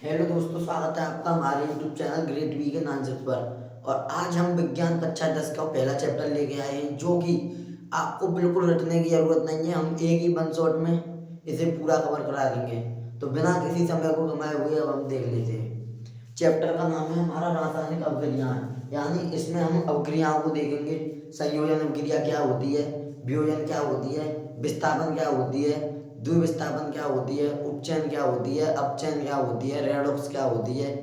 Hello दोस्तों, स्वागत है आपका हमारे यूट्यूब चैनल ग्रेट वी के नाम पर। और आज हम विज्ञान कक्षा 10 का पहला चैप्टर लेके आए हैं, जो कि आपको बिल्कुल रटने की जरूरत नहीं है। हम एक ही वन शॉट में इसे पूरा कवर करा देंगे। तो बिना किसी समय को गंवाए हुए अब हम देख लेते हैं। चैप्टर का नाम है हमारा रासायनिक अभिक्रियाएं, यानी इसमें हम अभिक्रियाओं को देखेंगे। संयोजन अभिक्रिया क्या होती है, वियोजन क्या होती है, विस्थापन क्या होती है, द्विविस्थापन क्या होती है, उपचयन क्या होती है, अपचयन क्या होती है, रेडॉक्स क्या होती है,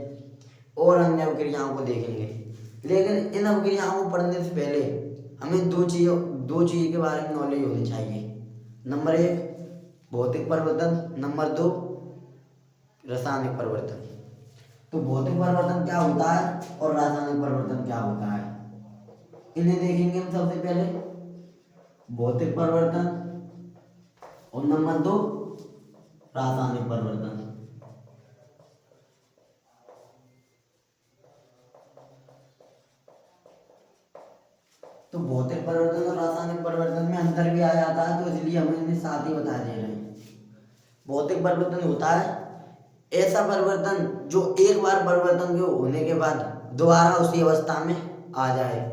और अन्य अभिक्रियाओं को देखेंगे। लेकिन इन अभिक्रियाओं को पढ़ने से पहले हमें दो चीज़ के बारे में नॉलेज होनी चाहिए। नंबर एक, भौतिक परिवर्तन। नंबर दो, रासायनिक परिवर्तन। तो भौतिक परिवर्तन क्या होता है और रासायनिक परिवर्तन क्या होता है, इन्हें देखेंगे हम सबसे पहले। भौतिक परिवर्तन और नंबर दो, रासायनिक परिवर्तन। तो भौतिक परिवर्तन और रासायनिक परिवर्तन में अंतर भी आ जाता है, तो इसलिए हम इन्हें साथ ही बता दे रहे हैं। भौतिक परिवर्तन होता है ऐसा परिवर्तन जो एक बार परिवर्तन के होने के बाद दोबारा उसी अवस्था में आ जाए।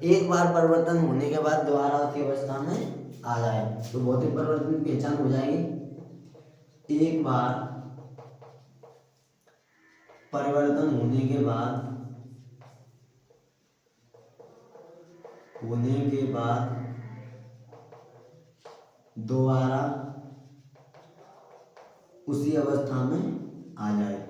एक बार परिवर्तन होने के बाद दोबारा उसी अवस्था में आ जाए, तो भौतिक परिवर्तन की पहचान हो जाएगी। एक बार परिवर्तन होने के बाद दोबारा उसी अवस्था में आ जाए।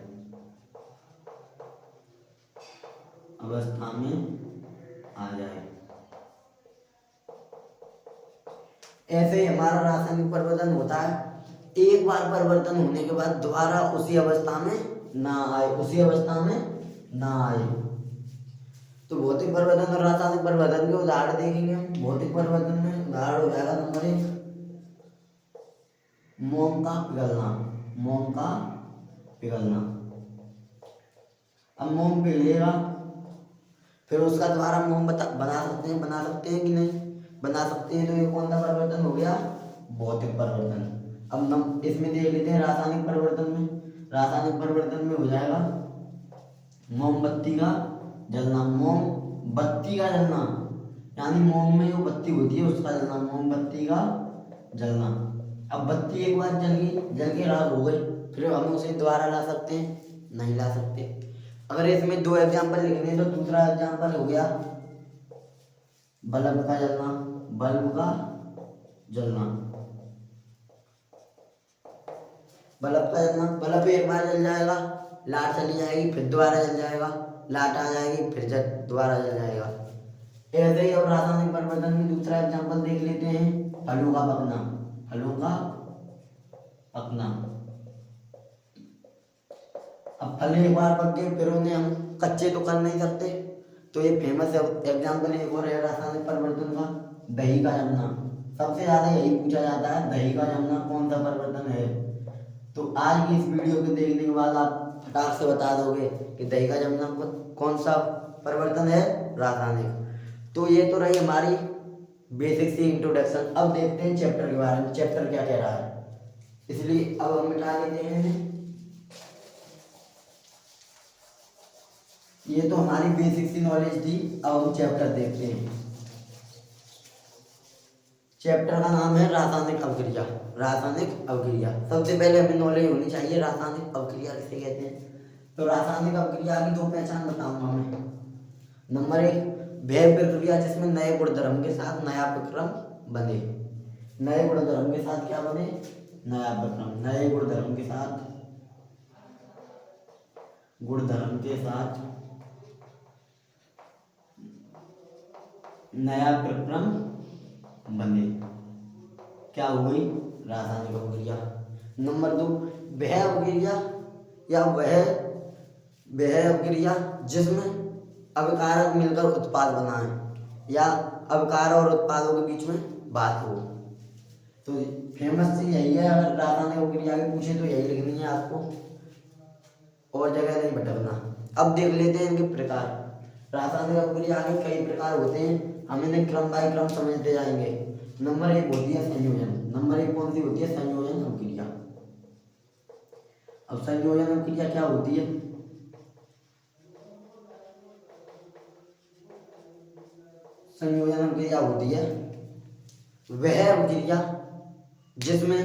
ऐसे ही हमारा रासायनिक परिवर्तन होता है, एक बार परिवर्तन होने के बाद दोबारा उसी अवस्था में ना आए। तो भौतिक परिवर्तन और रासायनिक परिवर्तन के उदाहरण देखेंगे हम। भौतिक परिवर्तन में उदाहरण हो जाएगा नंबर एक, मोम का पिघलना। अब मोम पिघलेगा, फिर उसका दोबारा मोम बना सकते हैं कि नहीं बना सकते हैं। तो ये कौन सा परिवर्तन हो गया, भौतिक परिवर्तन। अब हम इसमें देख लेते हैं रासायनिक परिवर्तन में। रासायनिक परिवर्तन में हो जाएगा मोमबत्ती का जलना, यानी मोम में जो बत्ती होती है उसका जलना, मोमबत्ती का जलना। अब बत्ती एक बार जल के राख हो गई, फिर हम उसे दोबारा ला सकते हैं, नहीं ला सकते। अगर इसमें दो एग्जाम्पल लिखने हैं, तो दूसरा एग्जाम्पल हो गया बल्ब का जलना। बल्ब एक बार जल जाएगा, लाट चली जाएगी, फिर दोबारा जल जाएगा, लाट आ जाएगी, फिर दोबारा जल जाएगा। ऐसे ही अब रासायनिक परिवर्तन में दूसरा एग्जाम्पल देख लेते हैं, फलों का पकना। अब फल एक बार पक गए, फिर उन्हें हम कच्चे तो कर नहीं सकते। तो ये फेमस एग्जाम्पल एक और है रासायनिक परिवर्तन का, दही का जमना। सबसे ज्यादा यही पूछा जाता है, दही का जमना कौन सा परिवर्तन है। तो आज की इस वीडियो को देखने के बाद आप फटाक से बता दोगे कि दही का जमना कौन सा परिवर्तन है, रासायनिक। तो ये तो रही हमारी बेसिक सी इंट्रोडक्शन। अब देखते हैं चैप्टर के बारे में, चैप्टर क्या कह रहा है। इसलिए अब हम मिटा लेते हैं इन्हें। ये तो हमारी बेसिक सी नॉलेज थी। अब हम चैप्टर देखते हैं। चैप्टर का नाम है रासायनिक अभिक्रिया। सबसे पहले हमें नॉलेज होनी चाहिए रासायनिक अभिक्रिया किसे कहते हैं। तो रासायनिक अभिक्रिया की दो पहचान बताऊंगा मैं। नंबर एक, वह प्रक्रिया जिसमें नए गुणधर्म के साथ नया विक्रम बने। नए गुणधर्म के साथ क्या बने, नया विक्रम। नए गुणधर्म के साथ नया विक्रम बने, क्या हुई, रासायनिक अभिक्रिया। नंबर दो, वह अभिक्रिया जिसमें अभिकारक मिलकर उत्पाद बनाए, या अभिकार और उत्पादों के बीच में बात हो। तो फेमस चीज यही है, अगर रासायनिक अभिक्रिया की पूछे तो यही लिखनी है आपको, और जगह नहीं भटकना। अब देख लेते हैं इनके प्रकार। रासायनिक अभिक्रिया के कई प्रकार होते हैं, हम इन्हें क्रम बाय क्रम समझते जाएंगे। नंबर एक होती है संयोजन। नंबर एक कौन सी होती है, संयोजन अभिक्रिया। अब संयोजन क्रिया क्या होती है? संयोजन क्रिया होती है वह अभिक्रिया जिसमें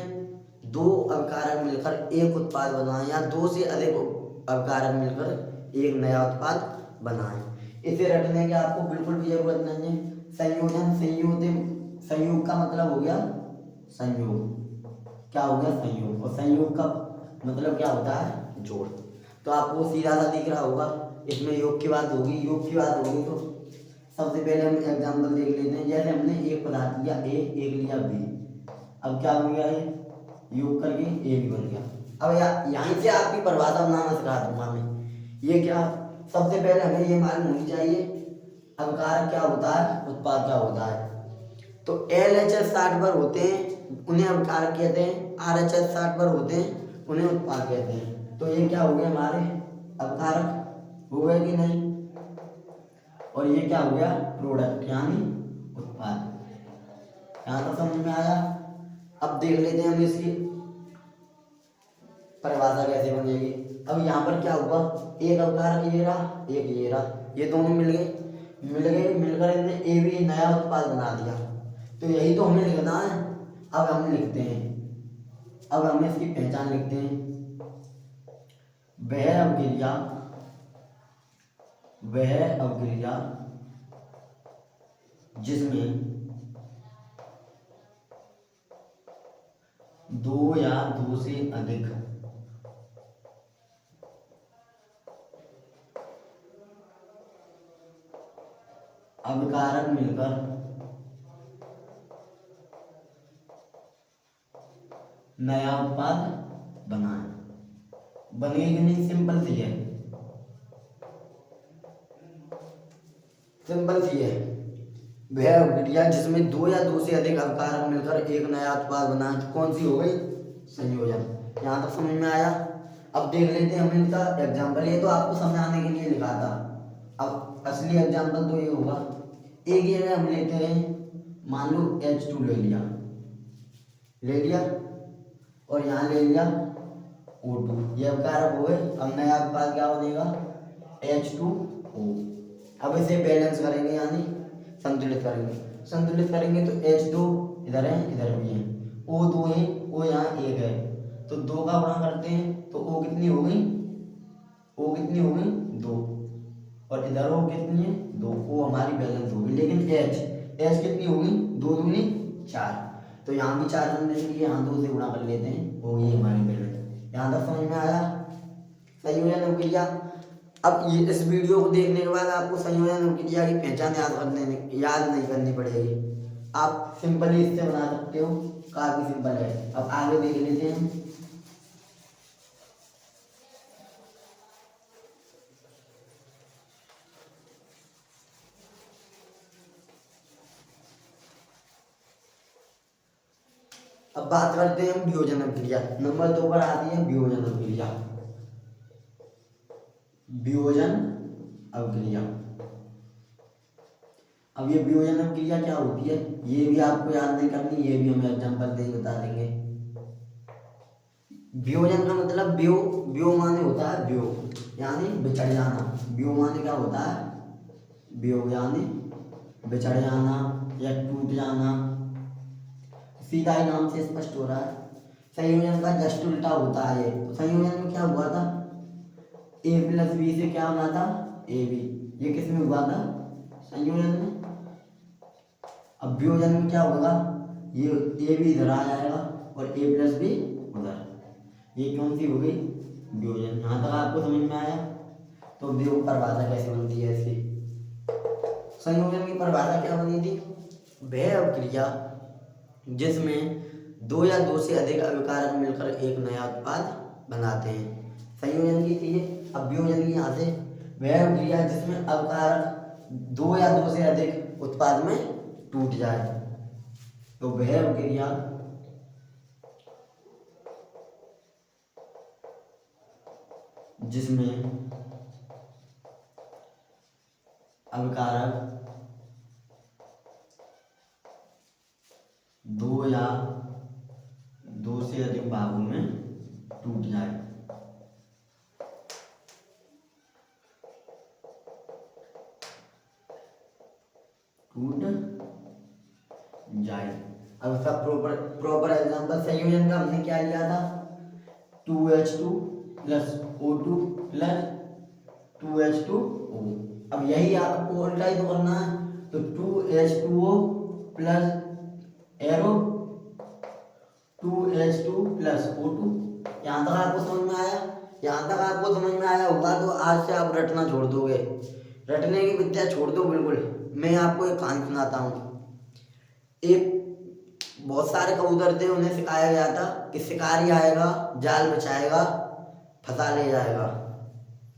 दो अभिकारक मिलकर एक उत्पाद बनाएं या दो से अधिक अभिकारक मिलकर एक नया उत्पाद बनाएं। इसे रटने की आपको बिल्कुल भी जरूरत नहीं है। संयोजन संयोग का मतलब हो गया संयोग। क्या हो गया? संयोग। और संयोग का मतलब क्या होता है? जोड़। तो आपको सीधा सा दिख रहा होगा, इसमें योग की बात होगी। योग की बात होगी तो सबसे पहले हम एग्जाम्पल देख लेते हैं। जैसे हमने एक पदार्थ लिया ए, एक लिया बी, अब क्या बन गया? है योग करके ए भी बन गया। अब यहाँ से आपकी परिभाषा बनाना सिखा दूंगा मैं। ये क्या, सबसे पहले हमें ये मालूम होनी चाहिए अभिकारक क्या होता है, उत्पाद क्या होता है। तो LHS 60 पर होते हैं उन्हें अभिकारक कहते हैं, RHS 60 पर होते हैं उन्हें उत्पाद कहते हैं। तो ये क्या हो गए? हमारे अभिकारक हो गए कि नहीं? और ये क्या हो गया? प्रोडक्ट यानी उत्पाद। यहाँ तो समझ में आया। अब देख लेते हैं हम इसकी परिभाषा कैसे बनेगी। अब यहाँ पर क्या हुआ? एक अवतार ये रहा, एक ये रहा, ये दोनों मिलकर इनने ए भी नया उत्पाद बना दिया। तो यही तो हमें लिखना है। अब हम लिखते हैं, अब हम इसकी पहचान लिखते हैं। वह अवक्रिया जिसमें दो या दो से अधिक अभिकारक मिलकर नया उत्पाद बनाए। बनेगी नहीं? सिंपल सी है, सिंपल सी है। वह अभिक्रिया जिसमें दो या दो से अधिक अभिकारक मिलकर एक नया उत्पाद बनाए। तो कौन सी हो गई? संयोजन। यहाँ तक समझ में आया। अब देख लेते हैं हम इनका एग्जाम्पल। ये तो आपको समझाने के लिए लिखा था, अब असली एग्जाम्पल तो ये होगा। एक ये हम लेते हैं, मान लो H2 ले लिया और यहाँ ले लिया O2, ये अभिकारक हो गए। अब नया उत्पाद क्या बनेगा? H2O। अब इसे बैलेंस करेंगे यानी संतुलित करेंगे तो H2 इधर है, इधर भी है, O2 है, O यहाँ एक है, तो दो का गुणा करते हैं तो O कितनी हो गई? O कितनी हो गई? 2। और इधर O कितनी है? 2। O हमारी बैलेंस होगी। लेकिन H कितनी होगी? 2 दूनी 4। तो यहाँ भी 4 बनने के लिए यहाँ 2 से गुणा कर लेते हैं, होगी हमारी बैलेंस। यहाँ तक समझ में आया संयोजन अभिक्रिया। अब ये इस वीडियो को देखने के बाद आपको संयोजन अभिक्रिया की पहचान याद नहीं करनी पड़ेगी। आप सिंपली इससे बना सकते हो, काफी सिंपल है। अब आगे देख लेते हैं। अब बात करते हैं हम वियोजन अभिक्रिया। नंबर 2 पर आती है वियोजन अभिक्रिया। अब ये वियोजन अभिक्रिया क्या होती है ये भी आपको याद नहीं करनी, ये भी हम एग्जांपल दे बता देंगे। वियोजन का मतलब व्यो माने होता है व्योग यानी बिछड़ जाना। व्यो माने क्या होता है? व्योग यानी बिछड़ जाना या टूट जाना। सीधा ही नाम से स्पष्ट हो रहा है। संयोजन का जस्ट उल्टा होता है। तो संयोजन में क्या हुआ था? A + B से क्या बना था? AB। ये किस में हुआ था? संयोजन में। अब वियोजन में क्या होगा? ये AB इधर आ जाएगा और A + B उधर। ये कौन सी हो गई? वियोजन। यहाँ तक आपको समझ में आया। तो देखो परिभाषा कैसे बनती है इसकी। संयोजन की परिभाषा क्या बनी थी? वह अभिक्रिया जिसमें दो या दो से अधिक अभिकारक मिलकर एक नया उत्पाद बनाते हैं। संयोजन की थी ये। अब वियोजन की यहाँ से वह अभिक्रिया जिसमें अभिकारक दो या दो से अधिक उत्पाद में टूट जाए। तो वह अभिक्रिया जिसमें अभिकारक दो या दो से अधिक भागों में टूट जाए। टूट जाए। अब इसका प्रॉपर प्रॉपर एग्जाम्पल संयोजन का हमने क्या लिया था, 2H2 plus O2 plus 2H2O। अब यही आपको उल्टा ही तो करना है, तो 2H2O plus arrow 2H2 plus O2। यहाँ तक आपको समझ में आया? यहाँ तक आपको समझ में आया होगा तो आज से आप रटना छोड़ दोगे, रटने की विद्या छोड़ दो बिल्कुल। मैं आपको एक कहानी सुनाता हूँ। एक बहुत सारे कबूतर थे, उन्हें सिखाया गया था कि शिकारी आएगा, जाल बिछाएगा, फंसा ले जाएगा।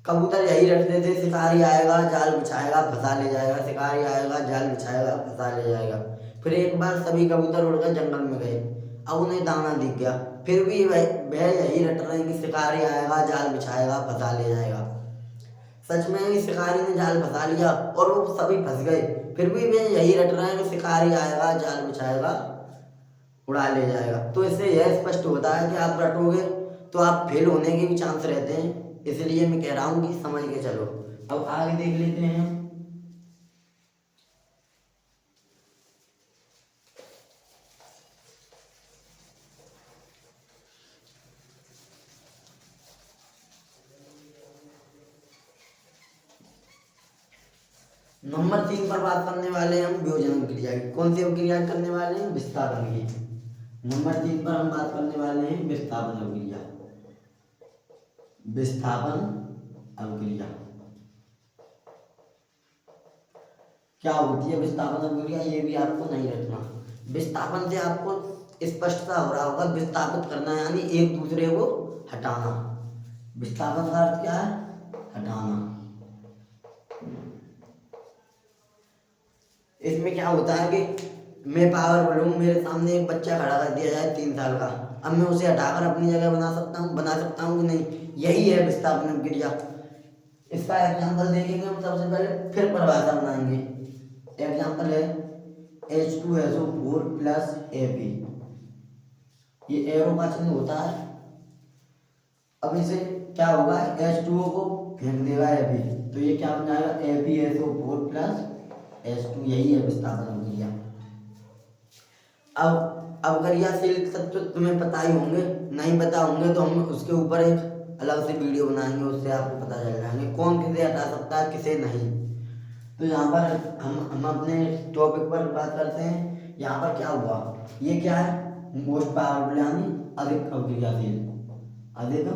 कबूतर यही रटते थे, शिकारी आएगा, जाल बिछाएगा, फंसा ले जाएगा, शिकारी आएगा, जाल बिछाएगा, फंसा ले जाएगा। फिर एक बार सभी कबूतर उड़कर जंगल में गए। अब उन्हें दाना दिख गया, फिर भी वह यही रट रहे हैं कि शिकारी आएगा, जाल बिछाएगा, फंसा ले जाएगा। सच में ही शिकारी ने जाल फंसा लिया और वो सभी फंस गए, फिर भी वे यही रट रहे हैं कि शिकारी आएगा, जाल बिछाएगा, उड़ा ले जाएगा। तो इससे यह स्पष्ट होता है कि आप रटोगे तो आप फेल होने के भी चांस रहते हैं, इसलिए मैं कह रहा हूँ कि समझ के चलो। अब आगे देख लेते हैं। नंबर 3 पर बात करने वाले हैं हम वियोजन क्रिया की। कौन सी अभिक्रिया करने वाले हैं? विस्थापन की। नंबर 3 पर हम बात करने वाले हैं विस्थापन अभिक्रिया। विस्थापन अभिक्रिया क्या होती है? विस्थापन अभिक्रिया ये भी आपको नहीं रखना। विस्थापन से आपको स्पष्टता हो रहा होगा, विस्थापित करना यानी एक दूसरे को हटाना। विस्थापन का अर्थ क्या है? हटाना। इसमें क्या होता है कि मैं पावरफुल हूँ, मेरे सामने एक बच्चा खड़ा कर दिया जाए 3 साल का, अब मैं उसे हटाकर अपनी जगह बना सकता हूँ कि नहीं? यही है विस्थापन अभिक्रिया। इसका एग्जाम्पल देखेंगे हम सबसे पहले, फिर परिभाषा बनाएंगे। एग्जाम्पल है H2SO4 प्लस Ap। ये एरो का चिन्ह होता है। अब इसे क्या होगा, H2O को फेंक देगा Ap, तो ये क्या बन जाएगा, ApSO4 प्लस H2। यही है विस्थापन अभिक्रिया। अब अभिक्रियाशील तत्व तुम्हें पता ही होंगे, नहीं पता होंगे तो हम उसके ऊपर एक अलग से वीडियो बनाएंगे, उससे आपको पता चल जाएंगे कौन किसे हटा सकता है, किसे नहीं। तो यहाँ पर हम अपने टॉपिक पर बात करते हैं। यहाँ पर क्या हुआ, ये क्या है, मोस्ट पावरफुल यानी अधिक अभिक्रियाशील, अधिक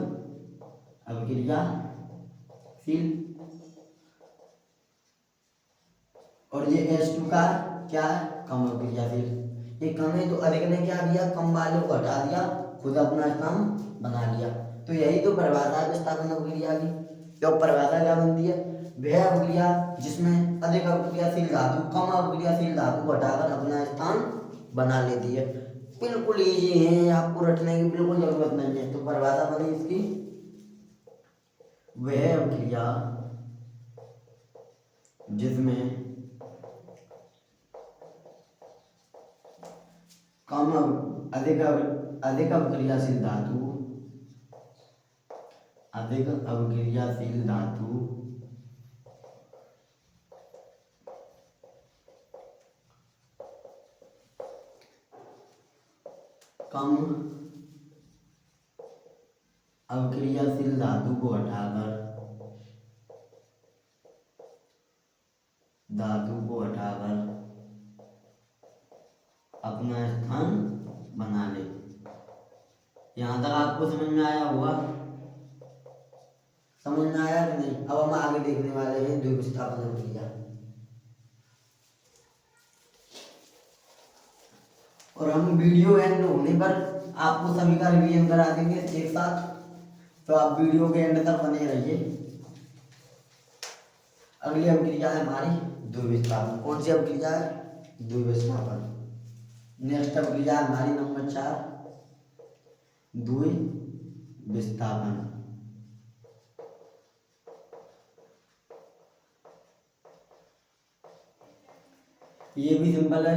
अभिक्रियाशील। और ये H2 का क्या है, कम अभिक्रियाशील। ये कम है तो अधिक ने क्या किया, कम वाले को हटा दिया, खुद अपना स्थान बना लिया। तो यही तो परिभाषा है विस्थापन अभिक्रिया की। तो परिभाषा क्या बनती है, वह अभिक्रिया जिसमें अधिक अभिक्रियाशील धातु कम अभिक्रियाशील धातु को हटाकर अपना स्थान बना लेती है। बिल्कुल इजी है, आपको रटने की बिल्कुल जरूरत नहीं है। तो परिभाषा बनी इसकी, वह अभिक्रिया जिसमें अधिक अभिक्रियाशील धातु कम अभिक्रियाशील धातु को हटाकर अपना स्थान बना ले। यहाँ तक आपको समझ में आया होगा? समझ में आया कि नहीं? अब हम आगे देखने वाले हैं द्विविस्थापन अभिक्रिया। और हम वीडियो एंड होने पर आपको सभी का रिवीजन करा देंगे एक साथ, तो आप वीडियो के एंड तक बने रहिए। अगली अभिक्रिया है हमारी द्विविस्थापन। कौन सी अभिक्रिया है? द्विविस्थापन। नेक्स्ट अभिक्रिया है हमारी नंबर 4, द्विविस्थापन। ये भी सिंपल है,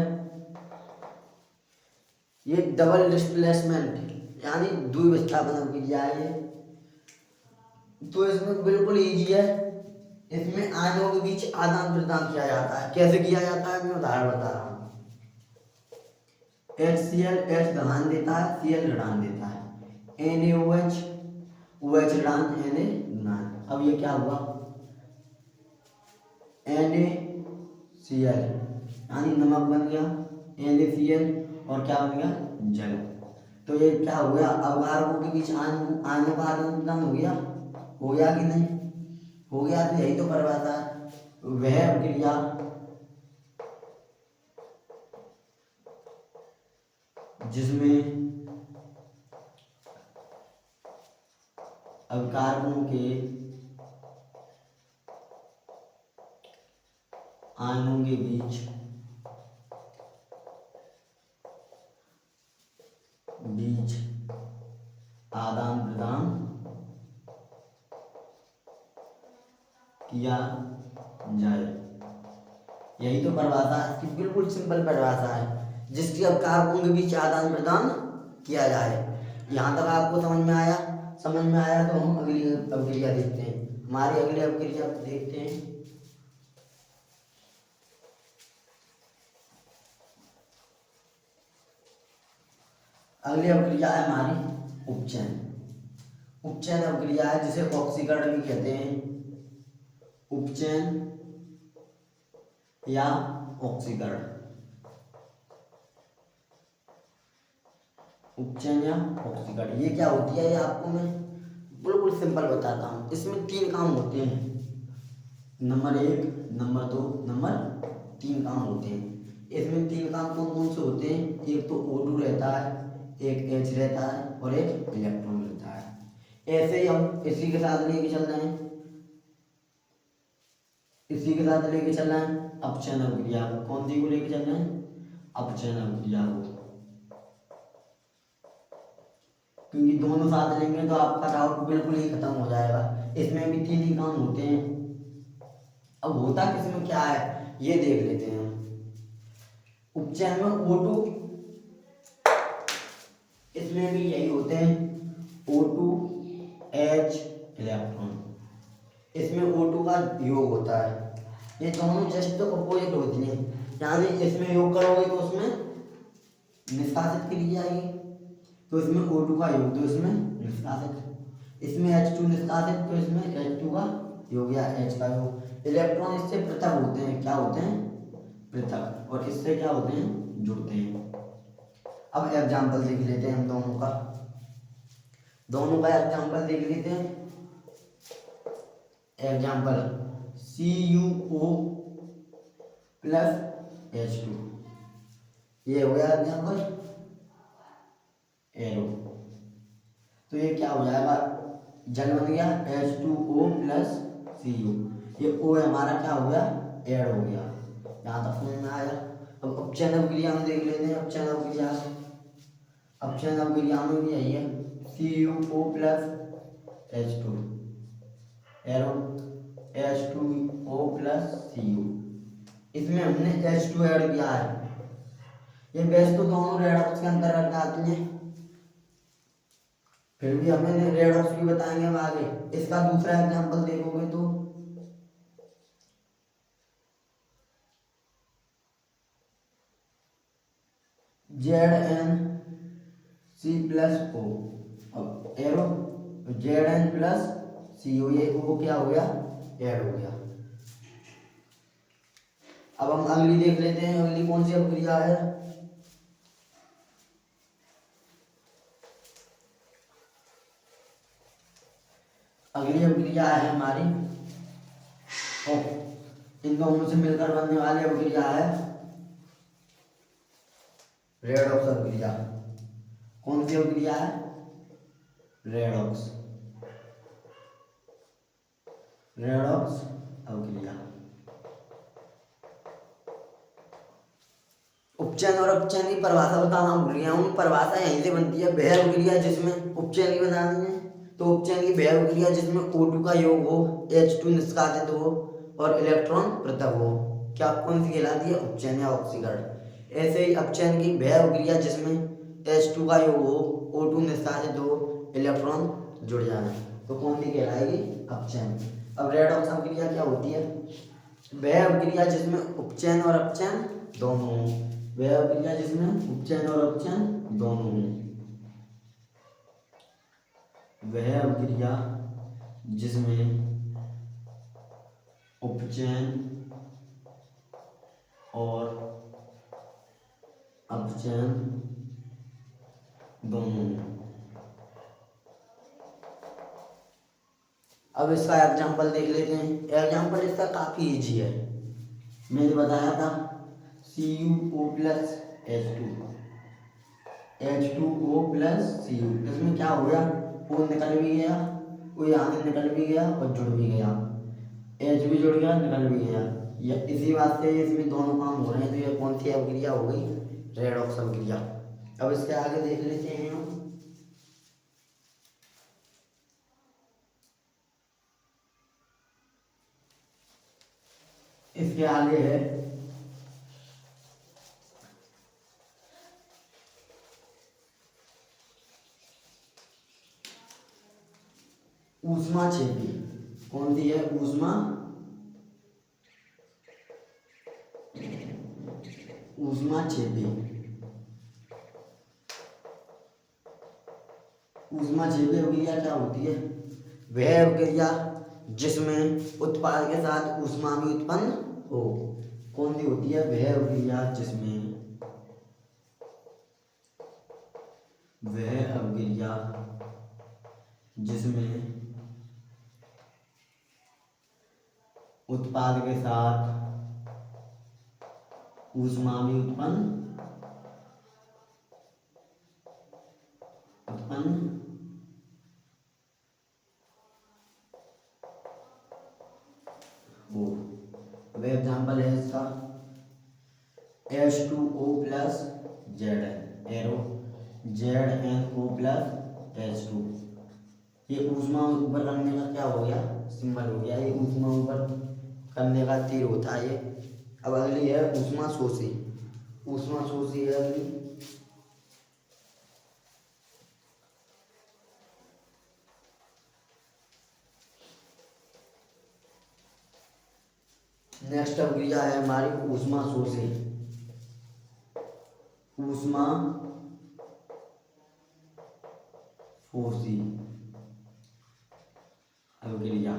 ये डबल डिस्प्लेसमेंट यानी द्विविस्थापन अभिक्रिया है ये। तो इसमें बिल्कुल इजी है, इसमें आयनों के बीच आदान प्रदान किया जाता है। कैसे किया जाता है मैं उदाहरण बता रहा हूँ। HCl H ढलान देता है, Cl ढलान देता है, NaOH OH ढलान Na ढलान। अब ये क्या हुआ NaCl यानी नमक बन गया, NaCl और क्या बन गया जल। तो ये क्या हो गया अवगारकों के बीच आयनों का आदान प्रदान हो गया कि नहीं हो गया। तो यही तो परिभाषा है। वह अभिक्रिया जिसमें अवगारकों के आयनों के बीच आदान प्रदान किया जाए। यही तो परिभाषा है इसकी, बिल्कुल सिंपल परिभाषा है, जिसकी अवगारकों के बीच आदान प्रदान किया जाए। यहाँ तक आपको समझ में आया? समझ में आया तो हम अगली अभिक्रिया देखते हैं। हमारी अगली अभिक्रिया देखते हैं। अगली अभिक्रिया है हमारी उपचयन। उपचयन अभिक्रिया है जिसे ऑक्सीकरण भी कहते हैं। उपचयन या ऑक्सीकरण, उपचयन या ऑक्सीकरण, ये क्या होती है ये आपको मैं बिल्कुल सिंपल बताता हूँ। इसमें 3 काम होते हैं, नंबर 1, नंबर 2, नंबर 3 काम होते हैं। इसमें 3 काम कौन कौन से होते हैं? एक तो O2 रहता है, एक H रहता है और एक इलेक्ट्रॉन रहता है। ऐसे ही हम इसी के साथ लेके चल रहे हैं, इसी के साथ लेके चल रहे हैं अपचयन अभिक्रिया को। कौन सी को लेके चल रहे हैं? अपचयन अभिक्रिया को, क्योंकि दोनों साथ लेंगे तो आपका डाउट बिल्कुल ही खत्म हो जाएगा। इसमें भी 3 ही काम होते हैं। अब होता किसमें क्या है ये देख लेते हैं। उपचयन में O2, इसमें भी यही होते हैं O2 H इलेक्ट्रॉन। इसमें O2 का योग होता है, ये दोनों जस्ट अपोजिट होती हैं। यानी इसमें योग करोगे तो उसमें निष्कासित की जाएगी, तो इसमें O2 का योग तो इसमें निष्कासित, इसमें H2 निष्कासित तो इसमें H2 का योग या H का योग। इलेक्ट्रॉन इससे पृथक होते हैं, क्या होते हैं? पृथक, और इससे क्या होते हैं? जुड़ते हैं। अब एग्जाम्पल देख लेते हैं हम दोनों का एग्जाम्पल देख लेते हैं। एग्जाम्पल CuO प्लस H2, ये हो गया एग्जाम्पल एरो। तो ये क्या हो जाएगा? जल बन गया H2O प्लस Cu, ये O हमारा क्या हो गया? ऐड हो गया। यहाँ तक समझ में आया? अब अपचयन अभिक्रिया में देख लेते हैं। अपचयन अभिक्रिया में भी यही है, CuO plus H2 arrow H2O plus Cu। इसमें हमने H2 ऐड किया है। ये वैसे तो दोनों रेडॉक्स के अंतर्गत आती हैं, फिर भी हमें रेडॉक्स भी बताएंगे हम आगे। इसका दूसरा एग्जांपल देखोगे तो ZnC प्लस O, अब एरो Zn प्लस CO, ये O क्या हो गया? ऐड हो गया। अब हम अगली देख लेते हैं। अगली कौन सी अभिक्रिया है? अगली अभिक्रिया है हमारी इन दोनों से मिलकर बनने वाली अभिक्रिया है रेडॉक्स अभिक्रिया। कौन सी अभिक्रिया है? रेडॉक्स अभिक्रिया। उपचयन और अपचयन की परिभाषा बताना भूल गया हूँ। परिभाषा यहीं से बनती है। वह अभिक्रिया जिसमें उपचयन की बनानी है, तो उपचयन की वह अभिक्रिया जिसमें O2 का योग हो, H2 निष्कासित हो और इलेक्ट्रॉन पृथक हो, क्या कौन सी कहलाती है? उपचयन या ऑक्सीकरण। ऐसे ही अपचयन की वह अभिक्रिया जिसमें H2 का योग हो, O2 निष्कासित हो, इलेक्ट्रॉन जुड़ जाए, तो कौन सी कहलाएगी? अपचयन। अब रेडॉक्स अभिक्रिया क्या होती है? वह अभिक्रिया जिसमें उपचयन और अपचयन दोनों हों। वह अभिक्रिया जिसमें उपचयन और अपचयन दोनों हों। वह अभिक्रिया जिसमें उपचयन और अपचयन दोनों। अब इसका एग्जाम्पल देख लेते हैं। एग्जाम्पल इसका काफ़ी इजी है, मैंने बताया था CuO plus H2O plus Cu। इसमें क्या हो गया? O निकल भी गया, वो यहाँ से निकल भी गया और जुड़ भी गया, H भी जुड़ गया, निकल भी गया। या इसी बात से इसमें दोनों काम हो रहे हैं, तो ये कौन सी अभिक्रिया हो गई? रेडॉक्स अभिक्रिया। अब इसके आगे देख लेते हैं हम। इसके आगे है ऊष्माक्षेपी। कौन सी है? ऊष्माक्षेपी। ऊष्माक्षेपी अभिक्रिया क्या होती है? वह अभिक्रिया जिसमें उत्पाद के साथ ऊष्मा भी उत्पन्न हो। कौन सी होती है? वह अभिक्रिया जिसमें उत्पाद के साथ ऊष्मा भी उत्पन्न हो। वह एग्जाम्पल है इसका H2O plus Zn arrow ZnO plus H2। ये ऊष्मा ऊपर करने का क्या हो गया? सिंबल हो गया। ये ऊष्मा ऊपर करने का तीर होता है ये। अब अगली है ऊष्मा शोषी। ऊष्मा शोषी है अगली। नेक्स्ट अभिक्रिया है हमारी ऊष्मा शोषी। ऊष्मा शोषी अभिक्रिया।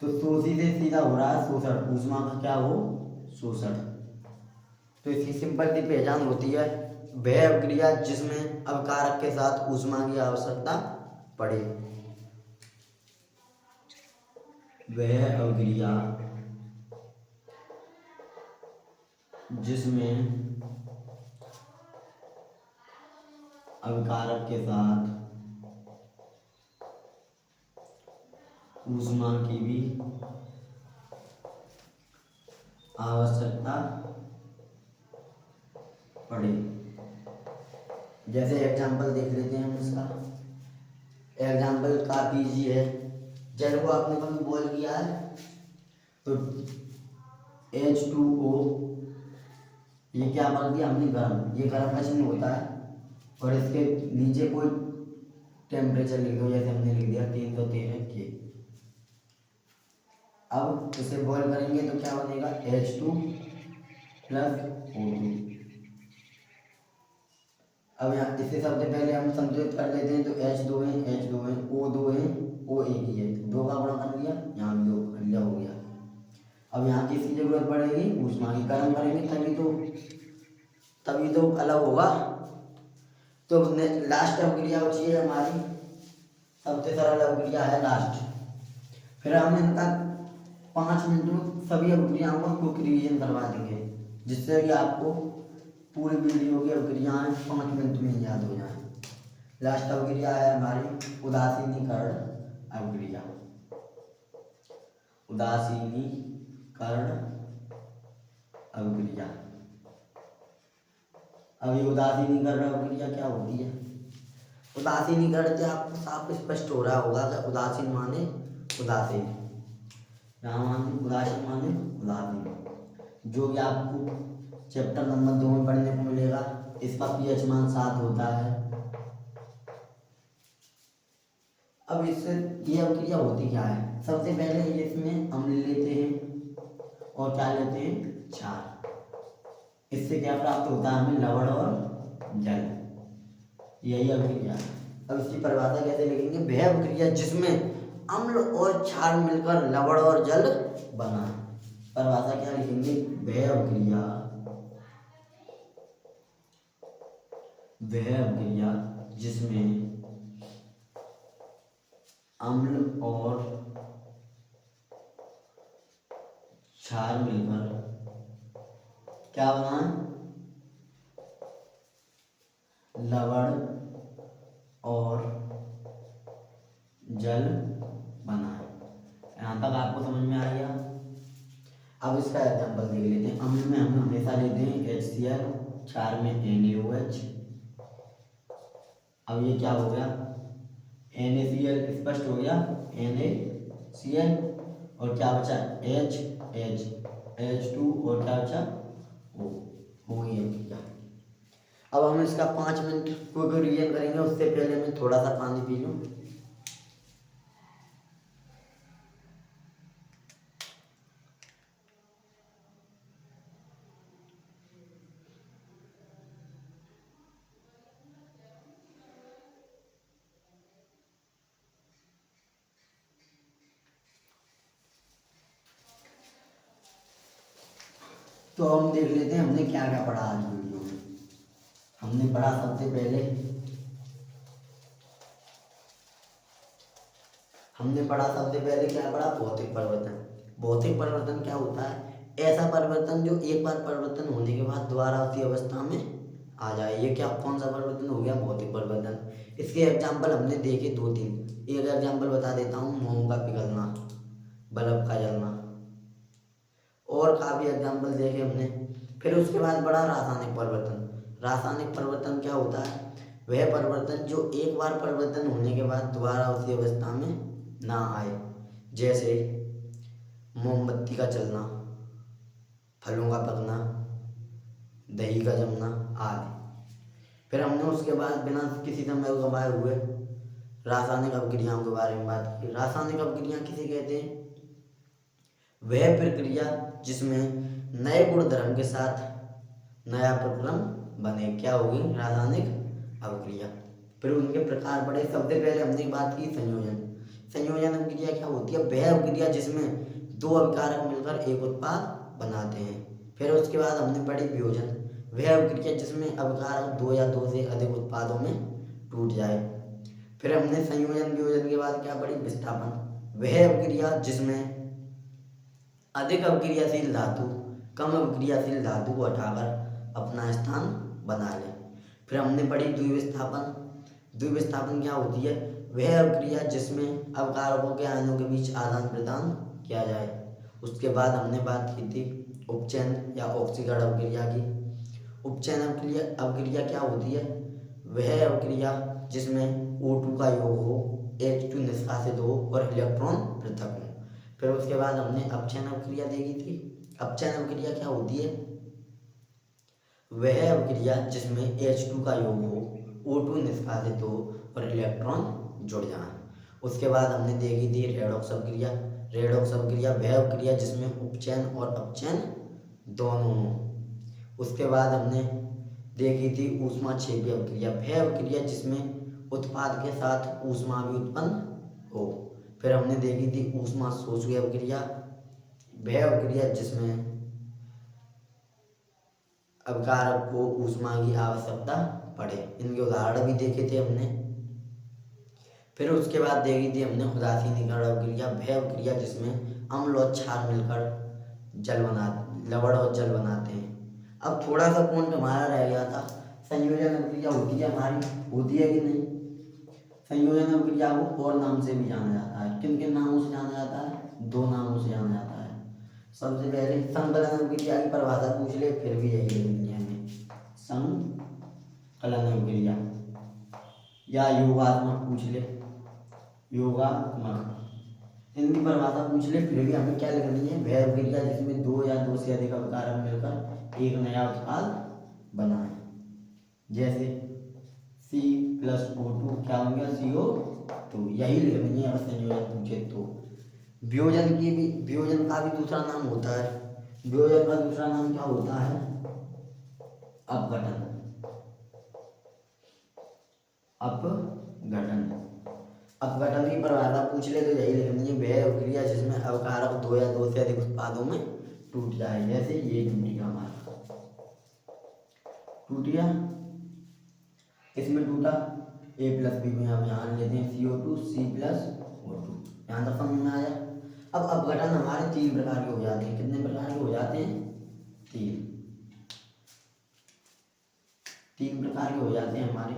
तो शोषी से सीधा हो रहा है शोषण। ऊष्मा का क्या हो? शोषण। तो इसकी सिंपल सी पहचान होती है वह अभिक्रिया जिसमें अवकारक के साथ ऊष्मा की आवश्यकता पड़े। वह अभिक्रिया जिसमें अवकारक के साथ ऊष्मा की भी आवश्यकता पड़े। जैसे एग्जाम्पल देख लेते हैं हम इसका। एग्जाम्पल काफी इजी है। जल को आपने कभी बॉयल किया है तो H2O, ये क्या कर दिया हमने? गर्म। ये गर्म का चिन्ह होता है और इसके नीचे कोई टेम्परेचर लिख दो, जैसे हमने लिख दिया 313 के। अब इसे बॉयल करेंगे तो क्या बनेगा? H2 plus O2। अब यहाँ इससे सबसे पहले हम संतुलित कर लेते हैं। तो H2 है, H2 है, O2 है, O एक ही है, दो का गुणा कर लिया, यहाँ भी दो कर लिया, हो गया। अब यहाँ किसकी जरूरत पड़ेगी? ऊष्मा की। गर्म करेंगे तभी तो अलग होगा। तो लास्ट अभिक्रिया बची है हमारी, सबसे सरल अभिक्रिया है लास्ट। फिर हम इनका 5 मिनट में सभी अभिक्रियाओं का क्विक रिवीजन करवा देंगे, जिससे कि आपको पूरी वीडियो की अभिक्रियाएं 5 मिनट में याद हो जाए। लास्ट अभिक्रिया है हमारी उदासीनीकरण अभिक्रिया। उदासीनीकरण अभिक्रिया। अब ये उदासीनीकरण अभिक्रिया क्या होती है? उदासीनीकरण से आपको साफ स्पष्ट हो रहा होगा कि उदासीन माने उदासीन, यहाँ माने उदासीन माने उदासीन, जो कि आपको चैप्टर नंबर 2 में पढ़ने को मिलेगा। इसका pH मान 7 होता है। अब इससे ये अभिक्रिया होती क्या है, सबसे पहले ये इसमें अम्ल लेते हैं और क्या लेते हैं, क्षार। इससे क्या प्राप्त होता है हमें, लवण और जल, यही अभिक्रिया। अब इसकी परिभाषा कैसे लिखेंगे, वह अभिक्रिया जिसमें अम्ल और क्षार मिलकर लवण और जल बना। परिभाषा क्या लिखेंगे, वह अभिक्रिया जिसमें अम्ल और क्षार मिलकर क्या बना, लवण और जल बना। यहाँ तक आपको समझ में आ गया। अब इसका एग्जाम्पल देख लेते हैं। अम्ल में हम हमेशा लेते हैं HCl, क्षार में NaOH। अब ये क्या हो गया, NaCl स्पष्ट हो गया, NaCl, और क्या बचा H2 और क्या बचा O, हो गई अभिक्रिया। अब हम इसका 5 मिनट को रिवीजन करेंगे, उससे पहले मैं थोड़ा सा पानी पी लूँ। तो हम देख लेते हैं हमने क्या क्या पढ़ा आज वीडियो में। हमने पढ़ा सबसे पहले क्या पढ़ा, भौतिक परिवर्तन। भौतिक परिवर्तन क्या होता है, ऐसा परिवर्तन जो एक बार परिवर्तन होने के बाद दोबारा उसी अवस्था में आ जाए। ये क्या, कौन सा परिवर्तन हो गया, भौतिक परिवर्तन। इसके एग्जाम्पल हमने देखे 2-3। एक एग्जाम्पल बता देता हूँ, मोम का पिघलना, बल्ब का जलना, और काफ़ी एग्जाम्पल देखे हमने। फिर उसके बाद बड़ा रासायनिक परिवर्तन। रासायनिक परिवर्तन क्या होता है, वह परिवर्तन जो एक बार परिवर्तन होने के बाद दोबारा उसी अवस्था में ना आए, जैसे मोमबत्ती का चलना, फलों का पकना, दही का जमना आदि। फिर हमने उसके बाद बिना किसी समय को गंवाए हुए रासायनिक अभिक्रियाओं के बारे में बात की। रासायनिक अभिक्रिया किसे कहते हैं, वह प्रक्रिया जिसमें नए गुणधर्म के साथ नया प्रक्रम बने, क्या होगी, रासायनिक अभिक्रिया। फिर उनके प्रकार पढ़े। सबसे पहले हमने बात की संयोजन। संयोजन अभिक्रिया क्या होती है, वह अभिक्रिया जिसमें दो अभिकारक मिलकर एक उत्पाद बनाते हैं। फिर उसके बाद हमने पढ़ी वियोजन। वह अभिक्रिया जिसमें अभिकारक दो या दो से अधिक उत्पादों में टूट जाए। फिर हमने संयोजन वियोजन के बाद क्या पढ़ी, विस्थापन। वह अभिक्रिया जिसमें अधिक अभिक्रियाशील धातु कम अभिक्रियाशील धातु को हटाकर अपना स्थान बना ले। फिर हमने पढ़ी द्विविस्थापन। द्विविस्थापन क्या होती है, वह अभिक्रिया जिसमें अवकारकों के आयनों के बीच आदान प्रदान किया जाए। उसके बाद हमने बात की थी उपचयन या ऑक्सीकरण अभिक्रिया की। उपचयन अभिक्रिया क्या होती है, वह अभिक्रिया जिसमें O2 का योग हो, H2 निष्कासित हो और इलेक्ट्रॉन पृथक हो। फिर उसके बाद हमने अपचयन अभिक्रिया देखी थी। अपचयन अभिक्रिया क्या होती है, वह अभिक्रिया जिसमें H2 का योग हो, O2 निष्कासित हो और इलेक्ट्रॉन जुड़ जाए। उसके बाद हमने देखी थी रेडॉक्स अभिक्रिया। रेडॉक्स अभिक्रिया वह अभिक्रिया जिसमें उपचयन और अपचयन दोनों हों। उसके बाद हमने देखी थी ऊष्माक्षेपी अभिक्रिया। वह अभिक्रिया जिसमें उत्पाद के साथ ऊष्मा भी उत्पन्न हो। फिर हमने देखी थी ऊष्मा शोषी अभिक्रिया। वह अभिक्रिया जिसमें अभिकारक को ऊष्मा की आवश्यकता पड़े। इनके उदाहरण भी देखे थे हमने। फिर उसके बाद देखी थी हमने उदासीनीकरण अभिक्रिया। वह अभिक्रिया जिसमें अम्ल और क्षार मिलकर लवण और जल बनाते हैं। अब थोड़ा सा पॉइंट हमारा रह गया था, संयोजन अभिक्रिया होती है हमारी, होती है कि नहीं। संयोजन अभिक्रिया को और नाम से भी जाना जाता है। किन किन नामों से जाना जाता है, दो नामों से जाना जाता है। सबसे पहले संकलन अभिक्रिया की परिभाषा पूछ ले, फिर भी यही लिखनी है हमें, संकलन अभिक्रिया, या योगात्मक पूछ ले, योगात्मक, इनकी परिभाषा पूछ ले, फिर भी हमें क्या लिखनी है, वह अभिक्रिया जिसमें दो या दो से अधिक अभिकारक मिलकर एक नया उत्पाद बनाए। जैसे C+O2 क्या हो गया, CO3। तो यही लिख लेंगे अगर संयोजन पूछे तो। वियोजन का भी दूसरा नाम होता है। वियोजन का दूसरा नाम क्या होता है? अपघटन। अपघटन अपघटन की परिभाषा पूछ ले तो यही लिख लेंगे, वह क्रिया जिसमें अवकारक दो या दो से अधिक उत्पादों में टूट जाए। जैसे ये टूट गया हमारा, टूट गया, इसमें टूटा A+B को यहाँ लेते हैं CO2 C+O2। यहाँ तक समझ में आया। अब अपघटन हमारे 3 प्रकार के हो जाते हैं। कितने प्रकार के हो जाते हैं? 3 प्रकार के हो जाते हैं हमारे।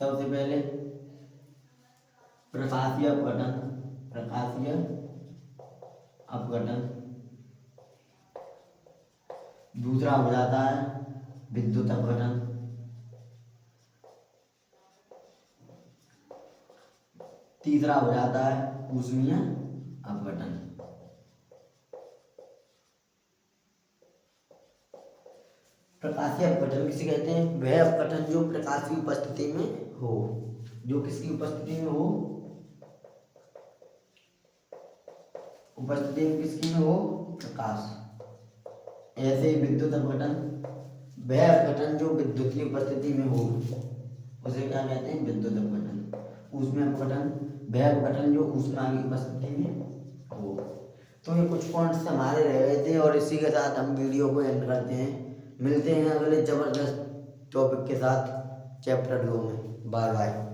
सबसे पहले प्रकाशीय अपघटन। प्रकाशीय अपघटन। दूसरा हो जाता है विद्युत अपघटन। तीसरा हो जाता है ऊष्मीय अपघटन। प्रकाशीय अपघटन किसे कहते हैं? वह अपघटन जो प्रकाश की उपस्थिति में हो। जो किसकी उपस्थिति में हो? उपस्थिति में किसकी में हो? प्रकाश। ऐसे ही विद्युत अपघटन, वह अपघटन जो विद्युत की उपस्थिति में हो उसे क्या कहते हैं? विद्युत अपघटन। ऊष्मीय अपघटन, वह अपघटन जो ऊष्मा की उपस्थिति में हो। तो ये कुछ पॉइंट्स हमारे रह गए थे और इसी के साथ हम वीडियो को एंड करते हैं। मिलते हैं अगले जबरदस्त टॉपिक के साथ चैप्टर 2 में। Bye bye.